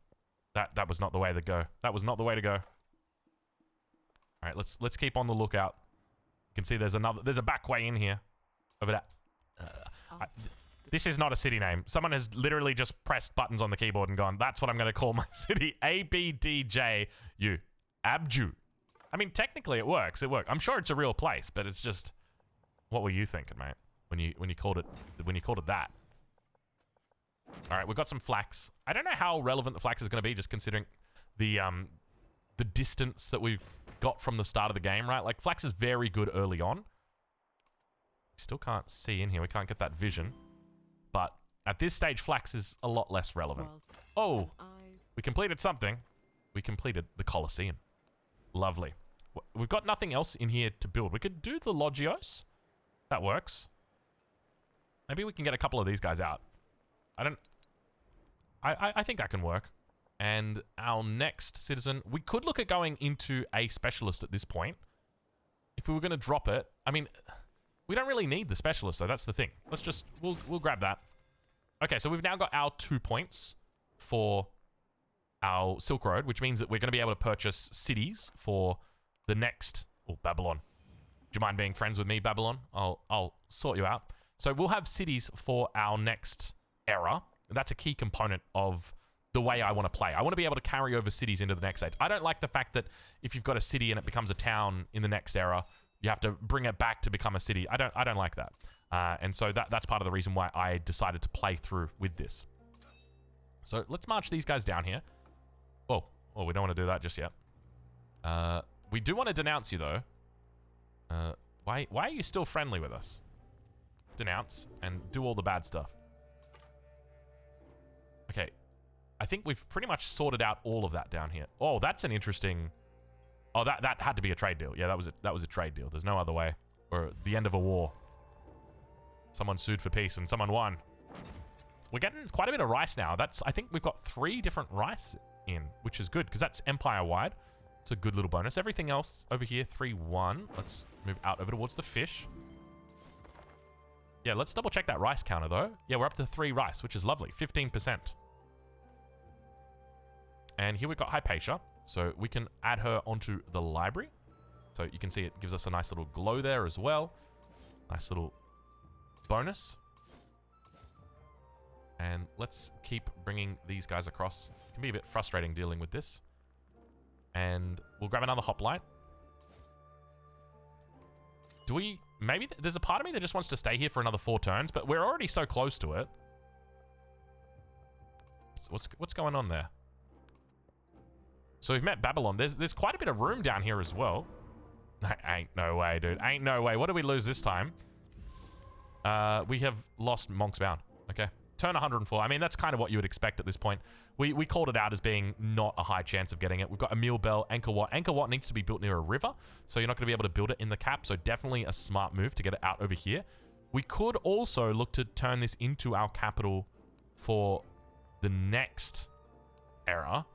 That was not the way to go. That was not the way to go. All right, let's keep on the lookout. You can see there's a back way in here. Over that. This is not a city name. Someone has literally just pressed buttons on the keyboard and gone, that's what I'm going to call my city. A-B-D-J-U. Abju. I mean, technically it works. It works. I'm sure it's a real place, but it's just... What were you thinking, mate? When you called it that? All right, we've got some flax. I don't know how relevant the flax is going to be, just considering the distance that we've got from the start of the game, right? Like, flax is very good early on. We still can't see in here. We can't get that vision. But at this stage, flax is a lot less relevant. Oh, we completed something. We completed the Colosseum. Lovely. We've got nothing else in here to build. We could do the Logios. That works. Maybe we can get a couple of these guys out. I think that can work. And our next citizen, we could look at going into a specialist at this point. If we were going to drop it, I mean, we don't really need the specialist, though. That's the thing. Let's just, we'll grab that. Okay, so we've now got our 2 points for our Silk Road, which means that we're going to be able to purchase cities for the next... Oh, Babylon. Do you mind being friends with me, Babylon? I'll sort you out. So we'll have cities for our next era. That's a key component of the way I want to play. I want to be able to carry over cities into the next age. I don't like the fact that if you've got a city and it becomes a town in the next era, you have to bring it back to become a city. I don't like that. And so that's part of the reason why I decided to play through with this. So let's march these guys down here. Oh, we don't want to do that just yet. We do want to denounce you, though. Why are you still friendly with us? Denounce and do all the bad stuff. Okay. I think we've pretty much sorted out all of that down here. Oh, that's an interesting... Oh, that had to be a trade deal. Yeah, that was a trade deal. There's no other way. Or the end of a war. Someone sued for peace and someone won. We're getting quite a bit of rice now. I think we've got 3 different rice in, which is good because that's empire-wide. It's a good little bonus. Everything else over here, 3-1. Let's move out over towards the fish. Yeah, let's double check that rice counter, though. Yeah, we're up to 3 rice, which is lovely. 15%. And here we've got Hypatia. So we can add her onto the library. So you can see it gives us a nice little glow there as well. Nice little bonus. And let's keep bringing these guys across. It can be a bit frustrating dealing with this. And we'll grab another hoplite. Do we... Maybe there's a part of me that just wants to stay here for another 4 turns, but we're already so close to it. What's going on there? So we've met Babylon. There's quite a bit of room down here as well. Ain't no way, dude. Ain't no way. What did we lose this time? We have lost Monk's Bound. Okay. Turn 104. I mean, that's kind of what you would expect at this point. We called it out as being not a high chance of getting it. We've got Emil Bell, Angkor Wat. Angkor Wat needs to be built near a river, so you're not going to be able to build it in the cap, so definitely a smart move to get it out over here. We could also look to turn this into our capital for the next era.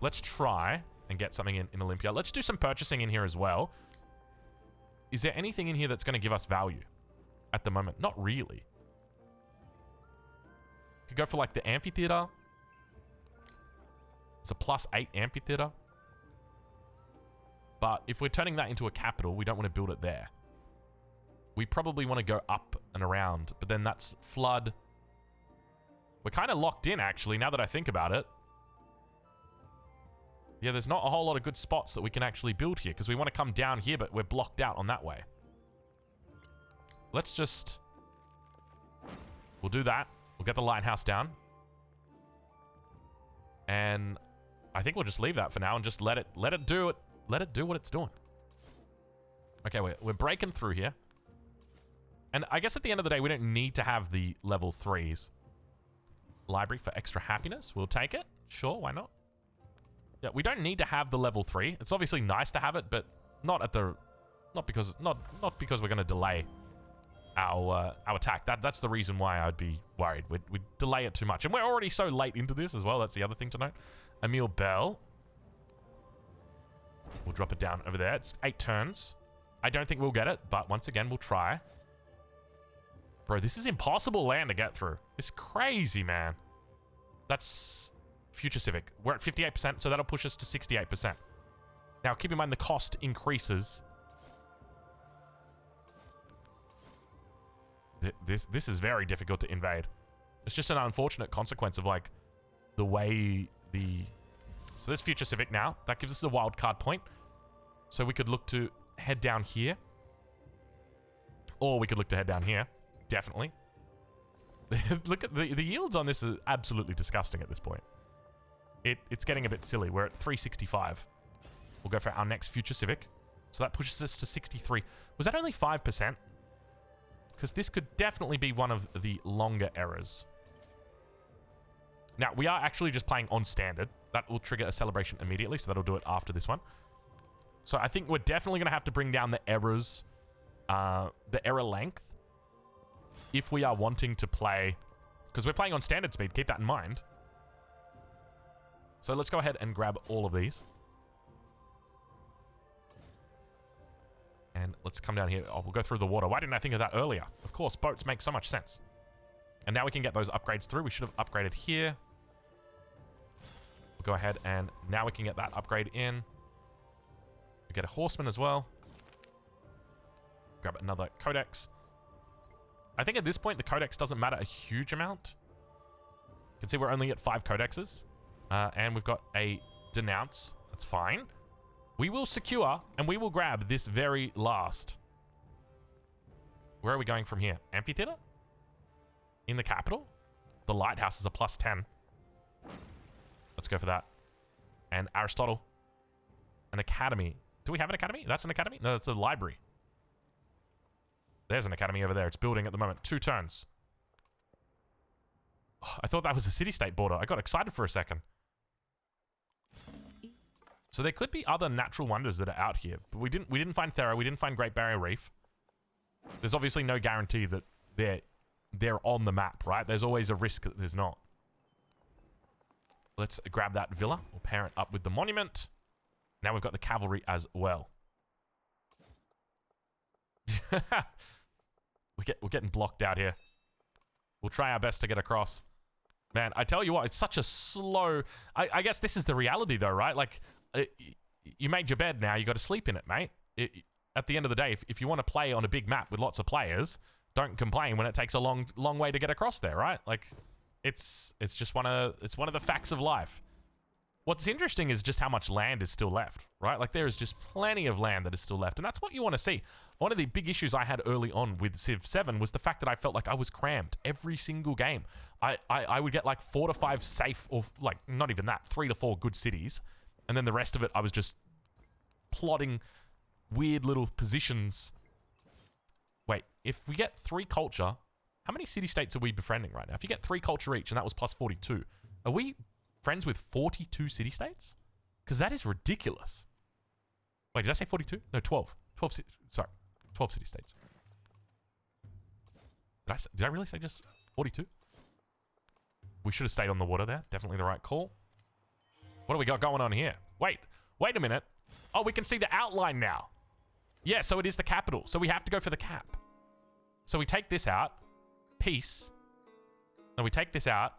Let's try and get something in Olympia. Let's do some purchasing in here as well. Is there anything in here that's going to give us value at the moment? Not really. Could go for like the amphitheater. It's a +8 amphitheater. But if we're turning that into a capital, we don't want to build it there. We probably want to go up and around, but then that's flood. We're kind of locked in, actually, now that I think about it. Yeah, there's not a whole lot of good spots that we can actually build here, because we want to come down here, but we're blocked out on that way. Let's just... We'll do that. We'll get the lighthouse down. And I think we'll just leave that for now and just let it do it. Let it do what it's doing. Okay, we're breaking through here. And I guess at the end of the day, we don't need to have the level 3s. Library for extra happiness. We'll take it. Sure, why not? Yeah, we don't need to have the level 3. It's obviously nice to have it, but not because we're going to delay our attack. That's the reason why I'd be worried. We'd delay it too much. And we're already so late into this as well. That's the other thing to note. Emil Bell. We'll drop it down over there. It's 8 turns. I don't think we'll get it, but once again, we'll try. Bro, this is impossible land to get through. It's crazy, man. That's Future Civic. We're at 58%, so that'll push us to 68%. Now, keep in mind the cost increases. This is very difficult to invade. It's just an unfortunate consequence of, like, the way the... So there's Future Civic now. That gives us a wild card point. So we could look to head down here. Or we could look to head down here. Definitely. Look at the yields on this are absolutely disgusting at this point. It's getting a bit silly. We're at 365. We'll go for our next Future Civic. So that pushes us to 63. Was that only 5%? Because this could definitely be one of the longer errors. Now, we are actually just playing on standard. That will trigger a celebration immediately, so that'll do it after this one. So I think we're definitely going to have to bring down the errors, the error length, if we are wanting to play, because we're playing on standard speed, keep that in mind. So let's go ahead and grab all of these. And let's come down here. Oh, we'll go through the water. Why didn't I think of that earlier? Of course, boats make so much sense. And now we can get those upgrades through. We should have upgraded here. We'll go ahead and now we can get that upgrade in. We get a horseman as well. Grab another codex. I think at this point, the codex doesn't matter a huge amount. You can see we're only at 5 codexes. And we've got a denounce. That's fine. We will secure, and we will grab this very last. Where are we going from here? Amphitheater? In the capital? The lighthouse is a +10. Let's go for that. And Aristotle. An academy. Do we have an academy? That's an academy? No, it's a library. There's an academy over there. It's building at the moment. 2 turns. Oh, I thought that was a city-state border. I got excited for a second. So there could be other natural wonders that are out here. But we didn't find Thera. We didn't find Great Barrier Reef. There's obviously no guarantee that they're on the map, right? There's always a risk that there's not. Let's grab that villa. We'll pair it up with the monument. Now we've got the cavalry as well. We're getting blocked out here. We'll try our best to get across. Man, I tell you what, it's such a slow... I guess this is the reality though, right? Like, you made your bed now, you got to sleep in it, mate. At the end of the day, if you want to play on a big map with lots of players, don't complain when it takes a long way to get across there, right? Like, it's just one of the facts of life. What's interesting is just how much land is still left, right? Like there is just plenty of land that is still left. And that's what you want to see. One of the big issues I had early on with Civ 7 was the fact that I felt like I was crammed every single game. I would get like 4 to 5 safe, or like not even that, 3 to 4 good cities. And then the rest of it, I was just plotting weird little positions. Wait, if we get 3 culture, how many city-states are we befriending right now? If you get 3 culture each, and that was plus 42, are we friends with 42 city-states? Because that is ridiculous. Wait, did I say 42? No, 12. 12 city-states. Did I really say just 42? We should have stayed on the water there. Definitely the right call. What do we got going on here? Wait a minute. Oh, we can see the outline now. Yeah, so it is the capital. So we have to go for the cap. So we take this out. Peace. Then we take this out.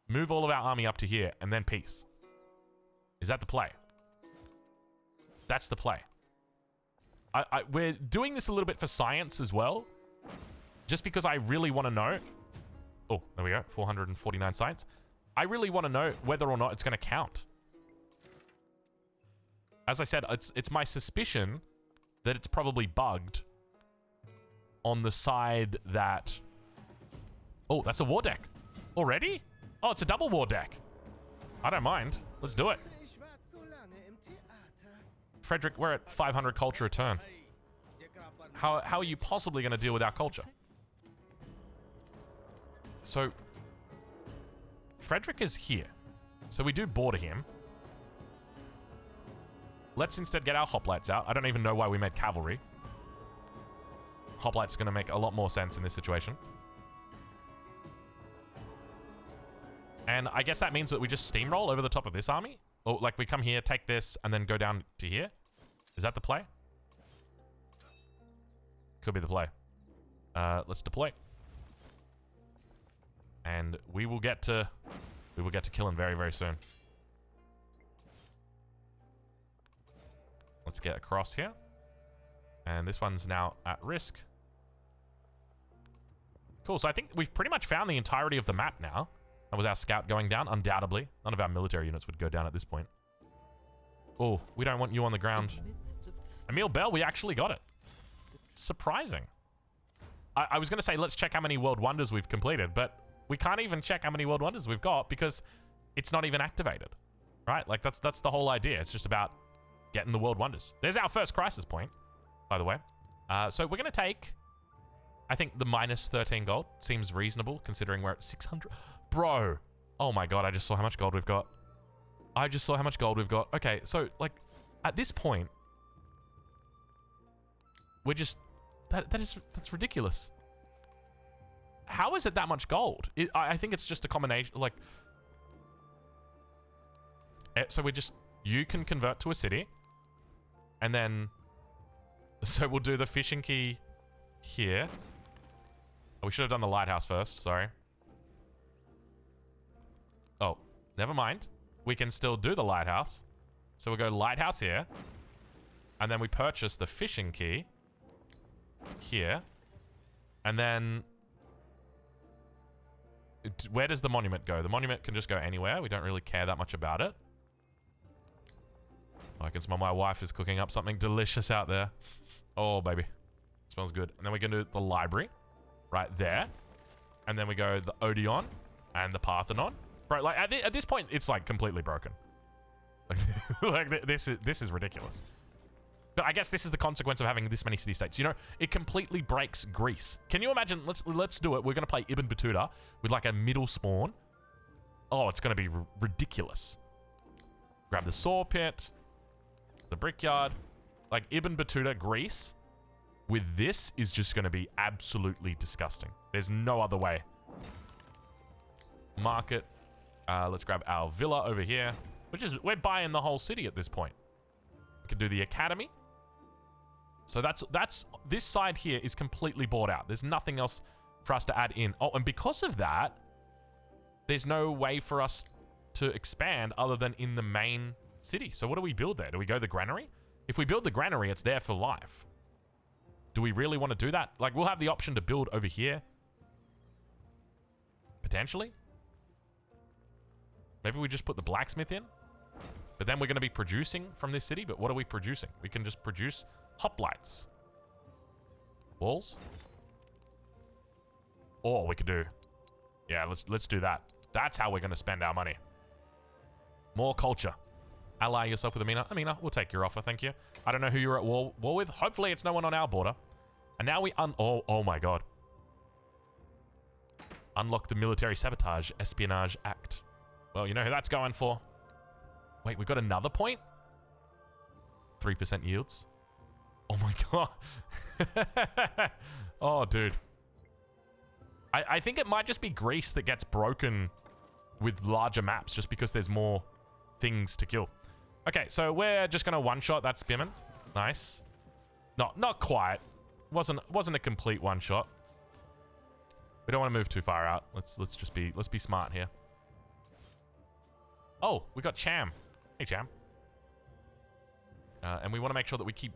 Move all of our army up to here, and then peace. Is that the play? That's the play. We're doing this a little bit for science as well. Just because I really want to know. Oh, there we go. 449 science. I really want to know whether or not it's going to count. As I said, it's my suspicion that it's probably bugged on the side that... Oh, that's a war deck. Already? Oh, it's a double war deck. I don't mind. Let's do it. Frederick, we're at 500 culture a turn. How are you possibly going to deal with our culture? So, Frederick is here. So we do border him. Let's instead get our hoplites out. I don't even know why we made cavalry. Hoplites going to make a lot more sense in this situation. And I guess that means that we just steamroll over the top of this army? Or like we come here, take this, and then go down to here? Is that the play? Could be the play. Let's deploy. And we will get to killing very, very soon. Let's get across here. And this one's now at risk. Cool, so I think we've pretty much found the entirety of the map now. That was our scout going down, undoubtedly. None of our military units would go down at this point. Oh, we don't want you on the ground. Emil Bell, we actually got it. Surprising. I was going to say, let's check how many World Wonders we've completed, but we can't even check how many World Wonders we've got because it's not even activated, right? Like, that's the whole idea. It's just about getting the World Wonders. There's our first crisis point, by the way. So we're going to take, I think, the minus 13 gold. Seems reasonable, considering we're at 600. Bro. Oh, my God. I just saw how much gold we've got. Okay, so, like, at this point, we're just... That's ridiculous. How is it that much gold? I think it's just a combination, like... So we're just... You can convert to a city. And then... So we'll do the fishing key here. Oh, we should have done the lighthouse first, sorry. Oh, never mind. We can still do the lighthouse. So we'll go lighthouse here. And then we purchase the fishing key here. And then... Where does the monument go? The monument can just go anywhere. We don't really care that much about it. I can smell my wife is cooking up something delicious out there. Oh, baby. Smells good. And then we can do the library right there. And then we go the Odeon and the Parthenon. Bro, like at this point, it's like completely broken. Like this is ridiculous. But I guess this is the consequence of having this many city-states. You know, it completely breaks Greece. Can you imagine? Let's do it. We're gonna play Ibn Battuta with like a middle spawn. Oh, it's gonna be ridiculous. Grab the saw pit, the brickyard. Like Ibn Battuta, Greece, with this is just gonna be absolutely disgusting. There's no other way. Market. Let's grab our villa over here, which is we're buying the whole city at this point. We can do the academy. So that's this side here is completely bought out. There's nothing else for us to add in. Oh, and because of that, there's no way for us to expand other than in the main city. So what do we build there? Do we go the granary? If we build the granary, it's there for life. Do we really want to do that? Like, we'll have the option to build over here. Potentially. Maybe we just put the blacksmith in. But then we're going to be producing from this city. But what are we producing? We can just produce hoplites. Walls? Or we could do... Yeah, let's do that. That's how we're going to spend our money. More culture. Ally yourself with Amina. Amina, we'll take your offer, thank you. I don't know who you're at war with. Hopefully it's no one on our border. And now we oh my god. Unlock the military sabotage espionage act. Well, you know who that's going for. Wait, we got another point? 3% yields. Oh my god. Oh, dude. I think it might just be Greece that gets broken with larger maps just because there's more things to kill. Okay, so we're just gonna one-shot that spearman. Nice. Not quite. Wasn't a complete one-shot. We don't want to move too far out. Let's be smart here. Oh, we got Cham. Hey, Cham. And we want to make sure that we keep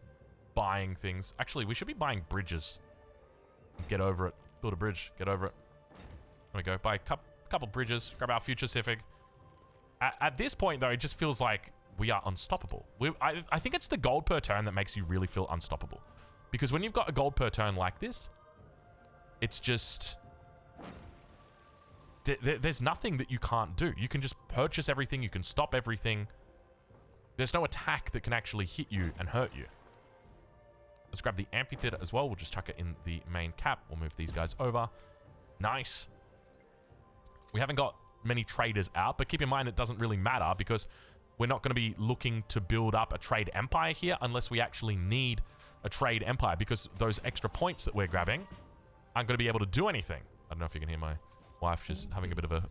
buying things. Actually, we should be buying bridges. Get over it. Build a bridge. Get over it. There we go. Buy a couple bridges. Grab our future Civic. At this point, though, it just feels like we are unstoppable. I think it's the gold per turn that makes you really feel unstoppable. Because when you've got a gold per turn like this, it's just... There's nothing that you can't do. You can just purchase everything. You can stop everything. There's no attack that can actually hit you and hurt you. Let's grab the amphitheater as well. We'll just chuck it in the main cap. We'll move these guys over. Nice. We haven't got many traders out, but keep in mind it doesn't really matter because we're not going to be looking to build up a trade empire here unless we actually need a trade empire because those extra points that we're grabbing aren't going to be able to do anything. I don't know if you can hear my wife just having a bit of a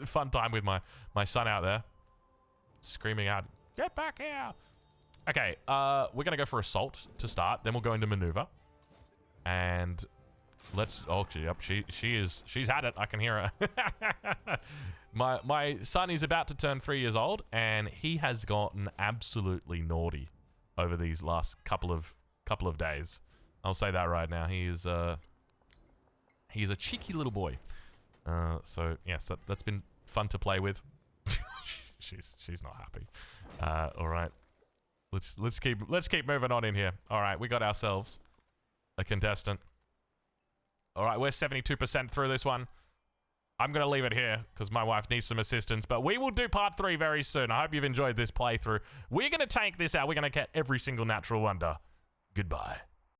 fun time with my son out there. Screaming out, "Get back here!" Okay, we're going to go for assault to start. Then we'll go into maneuver. And let's... Oh, yep, she's had it. I can hear her. My son is about to turn 3 years old, and he has gotten absolutely naughty over these last couple of days. I'll say that right now. He's a cheeky little boy. So yes, that's been fun to play with. she's not happy. All right. Let's keep moving on in here. All right, we got ourselves a contestant. All right, we're 72% through this one. I'm going to leave it here because my wife needs some assistance, but we will do part 3 very soon. I hope you've enjoyed this playthrough. We're going to take this out. We're going to get every single natural wonder. Goodbye.